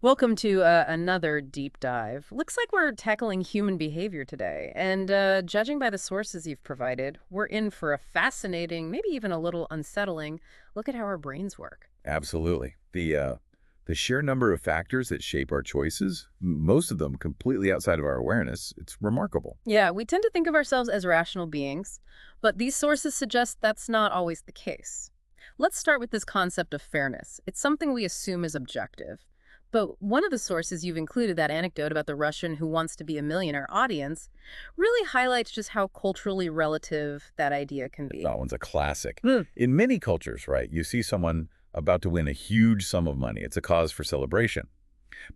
Welcome to another deep dive. Looks like we're tackling human behavior today. And judging by the sources you've provided, we're in for a fascinating, maybe even a little unsettling look at how our brains work. Absolutely. The sheer number of factors that shape our choices, most of them completely outside of our awareness, it's remarkable. Yeah, we tend to think of ourselves as rational beings, but these sources suggest that's not always the case. Let's start with this concept of fairness. It's something we assume is objective. But one of the sources you've included, that anecdote about the Russian who wants to be a millionaire audience, really highlights just how culturally relative that idea can be. That one's a classic. Hmm. In many cultures, right, you see someone about to win a huge sum of money. It's a cause for celebration.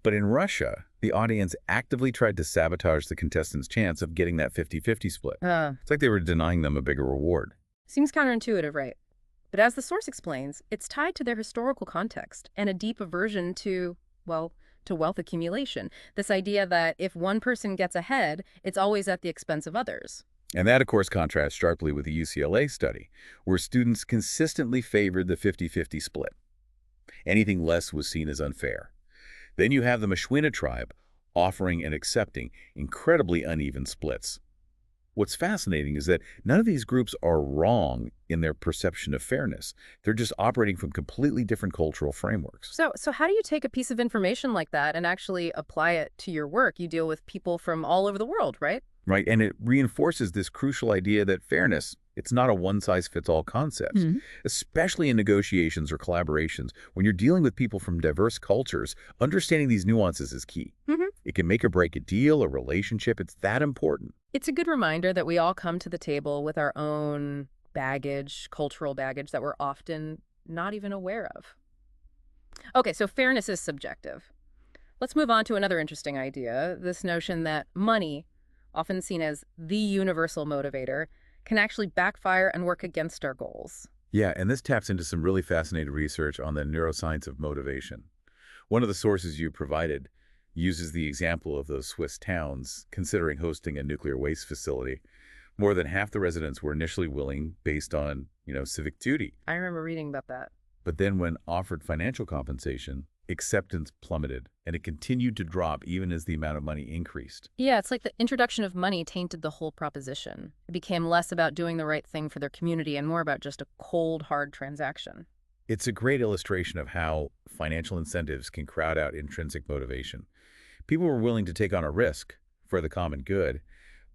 But in Russia, the audience actively tried to sabotage the contestants' chance of getting that 50-50 split. It's like they were denying them a bigger reward. Seems counterintuitive, right? But as the source explains, it's tied to their historical context and a deep aversion to, well, to wealth accumulation. This idea that if one person gets ahead, it's always at the expense of others. And that, of course, contrasts sharply with the UCLA study, where students consistently favored the 50-50 split. Anything less was seen as unfair. Then you have the Mishwina tribe offering and accepting incredibly uneven splits. What's fascinating is that none of these groups are wrong in their perception of fairness. They're just operating from completely different cultural frameworks. So how do you take a piece of information like that and actually apply it to your work? You deal with people from all over the world, right? Right? And it reinforces this crucial idea that fairness, it's not a one-size-fits-all concept, especially in negotiations or collaborations. When you're dealing with people from diverse cultures, understanding these nuances is key. Hmm. It can make or break a deal, a relationship. It's that important. It's a good reminder that we all come to the table with our own baggage, cultural baggage that we're often not even aware of. Okay, so fairness is subjective. Let's move on to another interesting idea, this notion that money, often seen as the universal motivator, can actually backfire and work against our goals. Yeah, and this taps into some really fascinating research on the neuroscience of motivation. One of the sources you provided uses the example of those Swiss towns considering hosting a nuclear waste facility. More than half the residents were initially willing based on, civic duty. I remember reading about that. But then when offered financial compensation, acceptance plummeted, and it continued to drop even as the amount of money increased. Yeah, it's like the introduction of money tainted the whole proposition. It became less about doing the right thing for their community and more about just a cold, hard transaction. It's a great illustration of how financial incentives can crowd out intrinsic motivation. People were willing to take on a risk for the common good,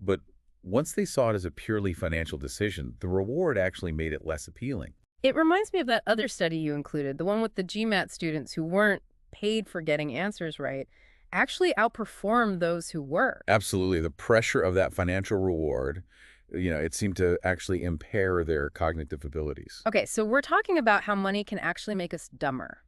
but once they saw it as a purely financial decision, the reward actually made it less appealing. It reminds me of that other study you included, the one with the GMAT students who weren't paid for getting answers right, actually outperformed those who were. Absolutely. The pressure of that financial reward, it seemed to actually impair their cognitive abilities. Okay, so we're talking about how money can actually make us dumber.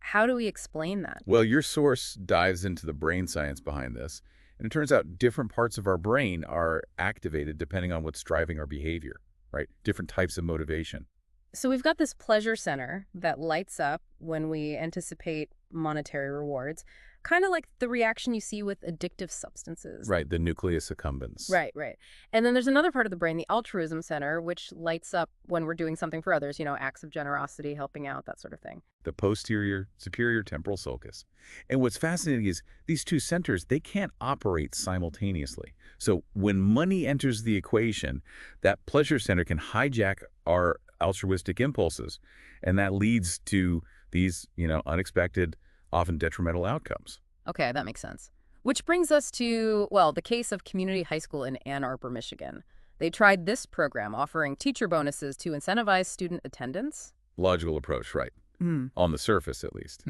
How do we explain that? Well, your source dives into the brain science behind this, and it turns out different parts of our brain are activated depending on what's driving our behavior, right? Different types of motivation. So we've got this pleasure center that lights up when we anticipate monetary rewards, kind of like the reaction you see with addictive substances. Right, the nucleus accumbens. Right, right. And then there's another part of the brain, the altruism center, which lights up when we're doing something for others, acts of generosity, helping out, that sort of thing. The posterior superior temporal sulcus. And what's fascinating is these two centers, they can't operate simultaneously. So when money enters the equation, that pleasure center can hijack our altruistic impulses, and that leads to these, unexpected, often detrimental outcomes. Okay, that makes sense. Which brings us to, well, the case of Community High School in Ann Arbor, Michigan. They tried this program offering teacher bonuses to incentivize student attendance. Logical approach, right? On the surface, at least.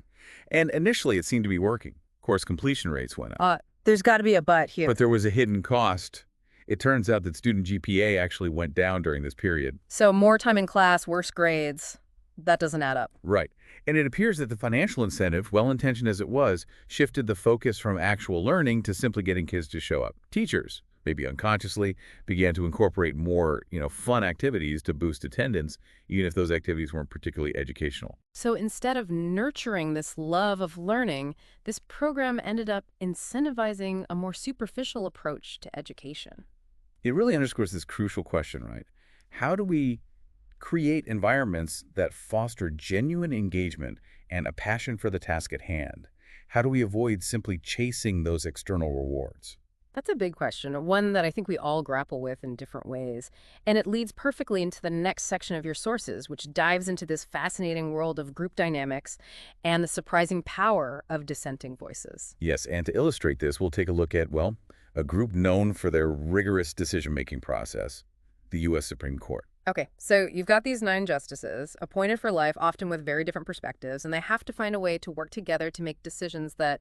And initially, it seemed to be working. Of course, completion rates went up. There's got to be a but here. But there was a hidden cost. It turns out that student GPA actually went down during this period. So more time in class, worse grades. That doesn't add up. Right. And it appears that the financial incentive, well-intentioned as it was, shifted the focus from actual learning to simply getting kids to show up. Teachers, maybe unconsciously, began to incorporate more, fun activities to boost attendance, even if those activities weren't particularly educational. So instead of nurturing this love of learning, this program ended up incentivizing a more superficial approach to education. It really underscores this crucial question, right? How do we create environments that foster genuine engagement and a passion for the task at hand? How do we avoid simply chasing those external rewards? That's a big question, one that I think we all grapple with in different ways. And it leads perfectly into the next section of your sources, which dives into this fascinating world of group dynamics and the surprising power of dissenting voices. Yes, and to illustrate this, we'll take a look at, well, a group known for their rigorous decision-making process, the U.S. Supreme Court. Okay, so you've got these 9 justices, appointed for life, often with very different perspectives, and they have to find a way to work together to make decisions that,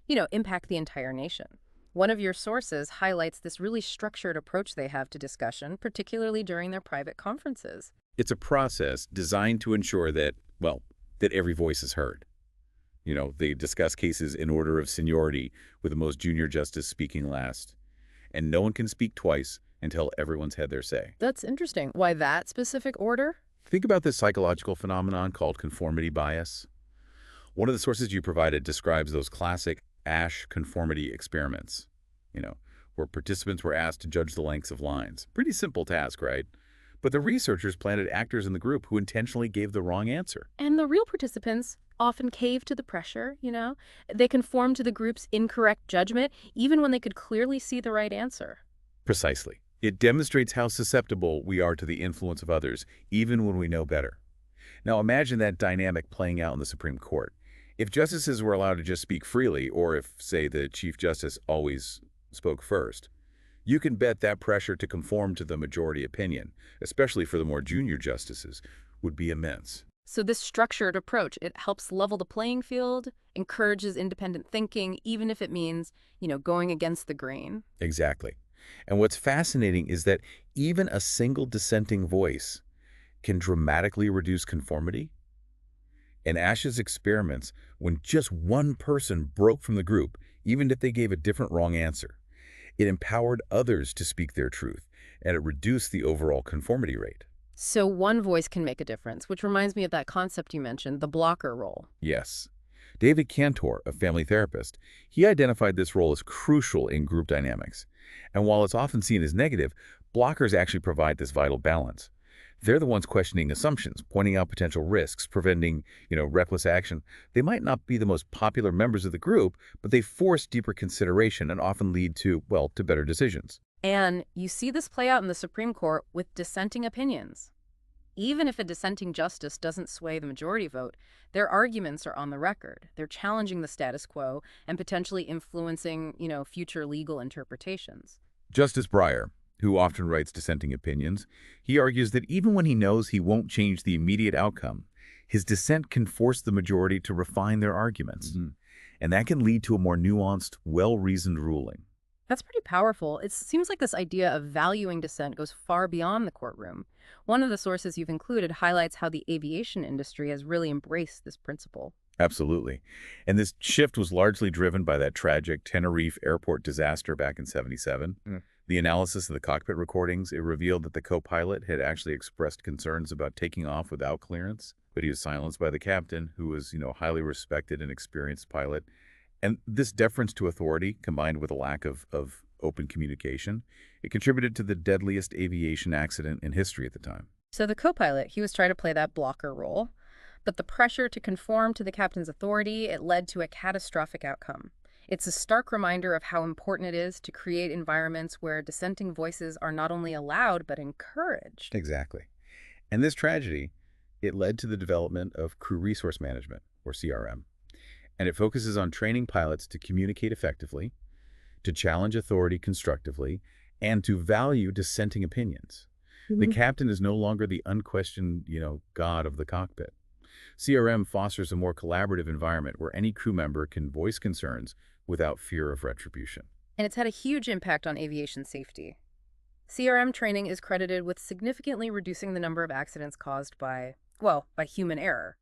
impact the entire nation. One of your sources highlights this really structured approach they have to discussion, particularly during their private conferences. It's a process designed to ensure that, well, that every voice is heard. They discuss cases in order of seniority, with the most junior justice speaking last. And no one can speak twice until everyone's had their say. That's interesting. Why that specific order? Think about this psychological phenomenon called conformity bias. One of the sources you provided describes those classic Ash conformity experiments, where participants were asked to judge the lengths of lines. Pretty simple task, right? But the researchers planted actors in the group who intentionally gave the wrong answer. And the real participants often cave to the pressure. They conform to the group's incorrect judgment, even when they could clearly see the right answer. Precisely. It demonstrates how susceptible we are to the influence of others, even when we know better. Now imagine that dynamic playing out in the Supreme Court. If justices were allowed to just speak freely, or if, say, the Chief Justice always spoke first, you can bet that pressure to conform to the majority opinion, especially for the more junior justices, would be immense. So this structured approach, it helps level the playing field, encourages independent thinking, even if it means, going against the grain. Exactly. And what's fascinating is that even a single dissenting voice can dramatically reduce conformity. In Ash's experiments, when just one person broke from the group, even if they gave a different wrong answer, it empowered others to speak their truth, and it reduced the overall conformity rate. So one voice can make a difference, which reminds me of that concept you mentioned, the blocker role. Yes. David Cantor, a family therapist, he identified this role as crucial in group dynamics. And while it's often seen as negative, blockers actually provide this vital balance. They're the ones questioning assumptions, pointing out potential risks, preventing, reckless action. They might not be the most popular members of the group, but they force deeper consideration and often lead to, well, to better decisions. And you see this play out in the Supreme Court with dissenting opinions. Even if a dissenting justice doesn't sway the majority vote, their arguments are on the record. They're challenging the status quo and potentially influencing, future legal interpretations. Justice Breyer, who often writes dissenting opinions, he argues that even when he knows he won't change the immediate outcome, his dissent can force the majority to refine their arguments. And that can lead to a more nuanced, well-reasoned ruling. That's pretty powerful. It seems like this idea of valuing dissent goes far beyond the courtroom. One of the sources you've included highlights how the aviation industry has really embraced this principle. Absolutely. And this shift was largely driven by that tragic Tenerife airport disaster back in '77. The analysis of the cockpit recordings, it revealed that the co-pilot had actually expressed concerns about taking off without clearance, but he was silenced by the captain, who was, highly respected and experienced pilot. And this deference to authority, combined with a lack of open communication, it contributed to the deadliest aviation accident in history at the time. So the co-pilot, he was trying to play that blocker role, but the pressure to conform to the captain's authority, it led to a catastrophic outcome. It's a stark reminder of how important it is to create environments where dissenting voices are not only allowed, but encouraged. Exactly. And this tragedy, it led to the development of crew resource management, or CRM. And it focuses on training pilots to communicate effectively, to challenge authority constructively, and to value dissenting opinions. The captain is no longer the unquestioned, god of the cockpit. CRM fosters a more collaborative environment where any crew member can voice concerns without fear of retribution. And it's had a huge impact on aviation safety. CRM training is credited with significantly reducing the number of accidents caused by human error.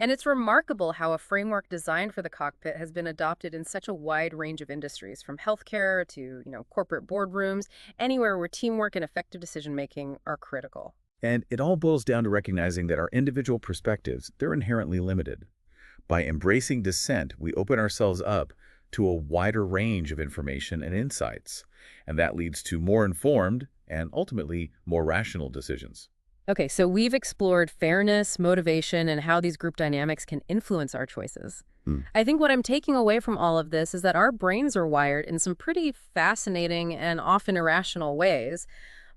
And it's remarkable how a framework designed for the cockpit has been adopted in such a wide range of industries, from healthcare to, corporate boardrooms, anywhere where teamwork and effective decision-making are critical. And it all boils down to recognizing that our individual perspectives, they're inherently limited. By embracing dissent, we open ourselves up to a wider range of information and insights, and that leads to more informed and ultimately more rational decisions. Okay, so we've explored fairness, motivation, and how these group dynamics can influence our choices. Hmm. I think what I'm taking away from all of this is that our brains are wired in some pretty fascinating and often irrational ways.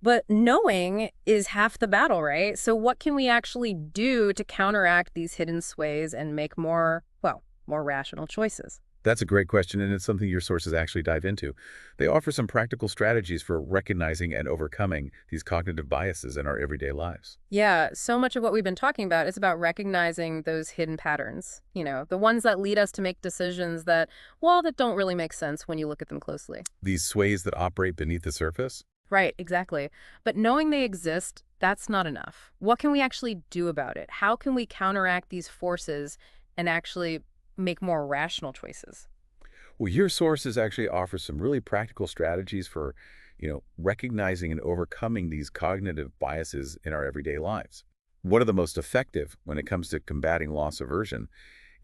But knowing is half the battle, right? So what can we actually do to counteract these hidden sways and make more, well, more rational choices? That's a great question, and it's something your sources actually dive into. They offer some practical strategies for recognizing and overcoming these cognitive biases in our everyday lives. Yeah, so much of what we've been talking about is about recognizing those hidden patterns, the ones that lead us to make decisions that, well, that don't really make sense when you look at them closely. These sways that operate beneath the surface? Right, exactly. But knowing they exist, that's not enough. What can we actually do about it? How can we counteract these forces and actually make more rational choices? Well, your sources actually offer some really practical strategies for, recognizing and overcoming these cognitive biases in our everyday lives. One of the most effective when it comes to combating loss aversion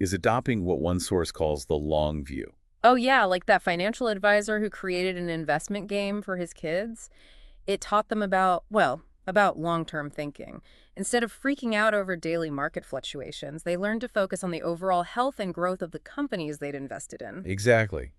is adopting what one source calls the long view. Oh, yeah, like that financial advisor who created an investment game for his kids. It taught them about, well, about long-term thinking. Instead of freaking out over daily market fluctuations, they learned to focus on the overall health and growth of the companies they'd invested in. Exactly.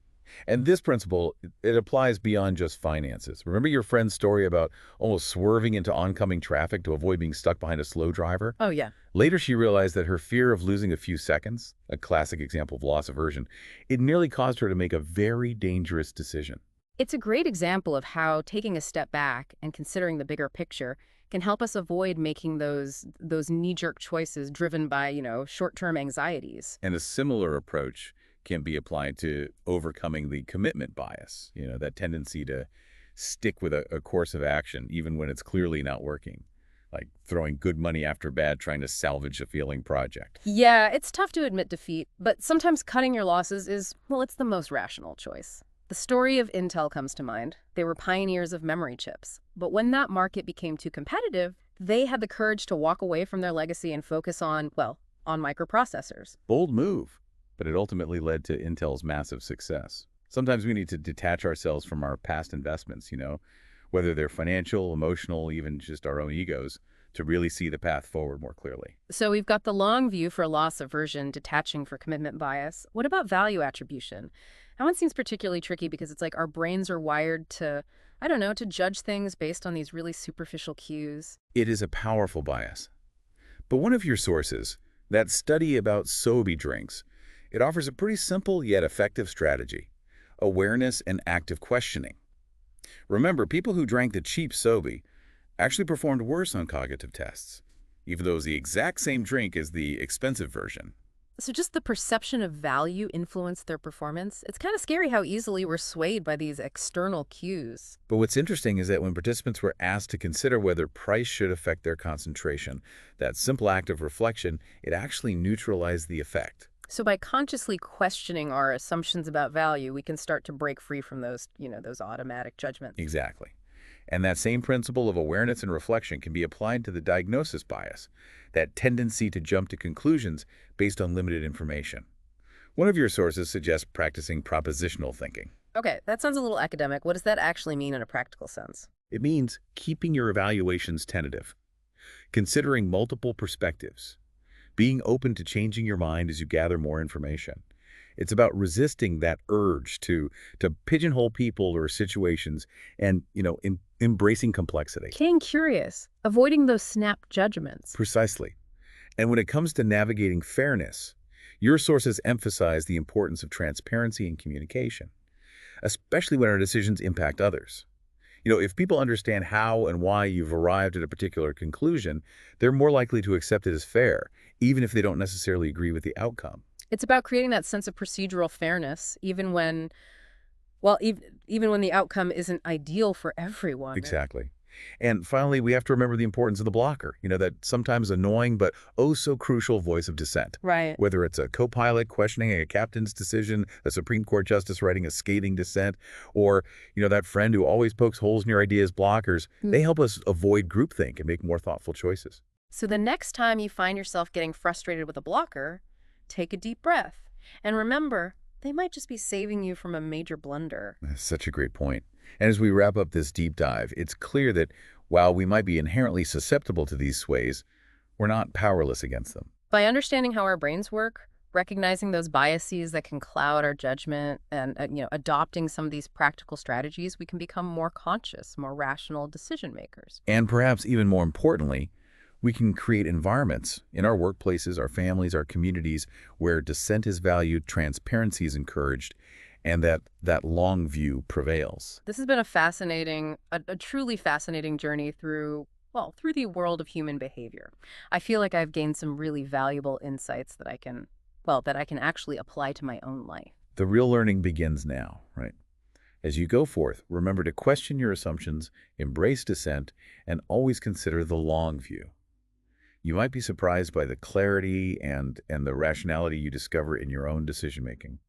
And this principle, it applies beyond just finances. Remember your friend's story about almost swerving into oncoming traffic to avoid being stuck behind a slow driver? Oh, yeah. Later, she realized that her fear of losing a few seconds, a classic example of loss aversion, it nearly caused her to make a very dangerous decision. It's a great example of how taking a step back and considering the bigger picture can help us avoid making those knee-jerk choices driven by, short-term anxieties. And a similar approach can be applied to overcoming the commitment bias, that tendency to stick with a course of action even when it's clearly not working, like throwing good money after bad, trying to salvage a failing project. Yeah, it's tough to admit defeat, but sometimes cutting your losses is, well, it's the most rational choice. The story of Intel comes to mind. They were pioneers of memory chips. But when that market became too competitive, they had the courage to walk away from their legacy and focus on, well, on microprocessors. Bold move, but it ultimately led to Intel's massive success. Sometimes we need to detach ourselves from our past investments, whether they're financial, emotional, even just our own egos, to really see the path forward more clearly. So we've got the long view for loss aversion, detaching for commitment bias. What about value attribution? That one seems particularly tricky because it's like our brains are wired to, I don't know, to judge things based on these really superficial cues. It is a powerful bias. But one of your sources, that study about Sobe drinks, it offers a pretty simple yet effective strategy: awareness and active questioning. Remember, people who drank the cheap Sobe actually performed worse on cognitive tests, even though it was the exact same drink as the expensive version. So just the perception of value influenced their performance. It's kind of scary how easily we're swayed by these external cues. But what's interesting is that when participants were asked to consider whether price should affect their concentration, that simple act of reflection, it actually neutralized the effect. So by consciously questioning our assumptions about value, we can start to break free from those automatic judgments. Exactly. And that same principle of awareness and reflection can be applied to the diagnosis bias, that tendency to jump to conclusions based on limited information. One of your sources suggests practicing propositional thinking. Okay, that sounds a little academic. What does that actually mean in a practical sense? It means keeping your evaluations tentative, considering multiple perspectives, being open to changing your mind as you gather more information. It's about resisting that urge to pigeonhole people or situations and, embracing complexity. Staying curious, avoiding those snap judgments. Precisely. And when it comes to navigating fairness, your sources emphasize the importance of transparency and communication, especially when our decisions impact others. If people understand how and why you've arrived at a particular conclusion, they're more likely to accept it as fair, even if they don't necessarily agree with the outcome. It's about creating that sense of procedural fairness, even when, well, even when the outcome isn't ideal for everyone. Exactly. And finally, we have to remember the importance of the blocker, that sometimes annoying but oh so crucial voice of dissent. Right. Whether it's a co-pilot questioning a captain's decision, a Supreme Court justice writing a scathing dissent, or, that friend who always pokes holes in your ideas, blockers, they help us avoid groupthink and make more thoughtful choices. So the next time you find yourself getting frustrated with a blocker, take a deep breath. And remember, they might just be saving you from a major blunder. That's such a great point. And as we wrap up this deep dive, it's clear that while we might be inherently susceptible to these sways, we're not powerless against them. By understanding how our brains work, Recognizing those biases that can cloud our judgment and, adopting some of these practical strategies, we can become more conscious, more rational decision makers. And perhaps even more importantly, we can create environments in our workplaces, our families, our communities where dissent is valued, transparency is encouraged, and that long view prevails. This has been a truly fascinating journey through the world of human behavior. I feel like I've gained some really valuable insights that I can actually apply to my own life. The real learning begins now, right? As you go forth, remember to question your assumptions, embrace dissent, and always consider the long view. You might be surprised by the clarity and the rationality you discover in your own decision-making.